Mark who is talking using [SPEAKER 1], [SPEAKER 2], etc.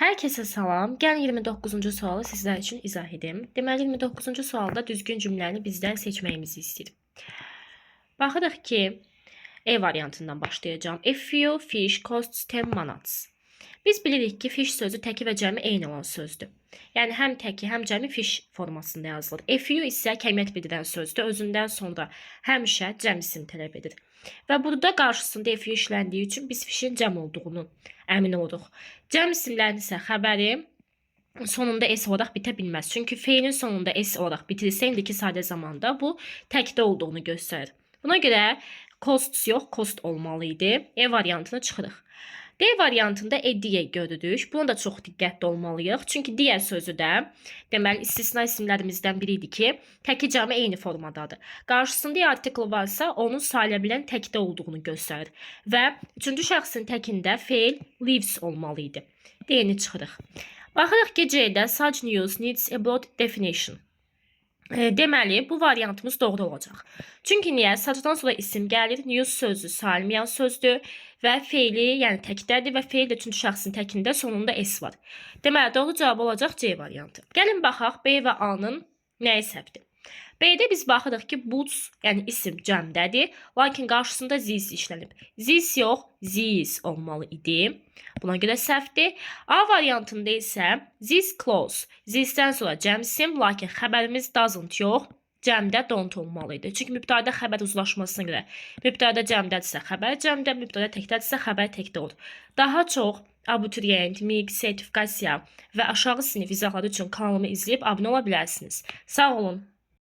[SPEAKER 1] Hər kəsə salam. Gəlin 29-cu sualı sizlər üçün izah edim. Deməli 29-cu sualda düzgün cümləni bizdən seçməyimizi istəyir. Baxırıq ki, E variantından başlayacağım. A few fish costs 10 manats. Biz bilirik ki, fish sözü təki və cəmi eyni olan sözdür. Yəni həm təki, həm cəmi fish formasında yazılır. A few isə kəmiyyət bildirən sözdür. Özündən sonra həmişə cəmisini tələb edir. Və burada qarşısında F işləndiyi üçün biz fişin cəm olduğunu əmin oluruq. Cəm isimlərin isə xəbəri sonunda S olaraq bitə bilməz. Çünki feilin sonunda S olaraq bitirirsə, indiki sadə zamanda bu təkdə olduğunu göstərir. Buna görə costs yox, cost olmalı idi. E variantını çıxırıq. D variantında diye görürük. Buna da çox diqqətli olmalıyıq. Çünki diğer sözü də, deməli, istisna isimlərimizdən biri idi ki, təki cəmi eyni formadadır. Qarşısında ya artikl varsa, onun sayıla bilən təkdə olduğunu göstərir. Və üçüncü şəxsin təkində fail lives olmalı idi. D-ni çıxırıq. Baxırıq ki, C-də such news needs a broad definition. Deməli, bu variantımız doğru olacaq. Çünki niyə? Suchdan sonra isim gəlir, news sözü sayılmayan sözdür və feili, yəni təkdədir və feil də üçüncü şəxsin təkində sonunda S var. Deməli, doğru cavab olacaq C variantı. Gəlin baxaq B və A-nın nəyi səhvdir. B-də biz baxırıq ki, boots, yəni isim cəmdədir, lakin qarşısında zis işlənib. Zis yox, zis olmalı idi. Buna görə səhvdir. A variantında isə this close. Thisdən sonra cəm isim, lakin xəbərimiz doesn't yox, cəmdə don't olmalı idi. Çünki mübtədə xəbər uzlaşmasına görə mübtədə cəmdədirsə xəbər cəmdə, mübtədə təkdədirsə xəbər təkdə olur. Daha çox abituriyent, MİQ, sertifikasiya və aşağı sinif izahları üçün kanalımı izləyib abunə ola bilərsiniz. Sağ olun.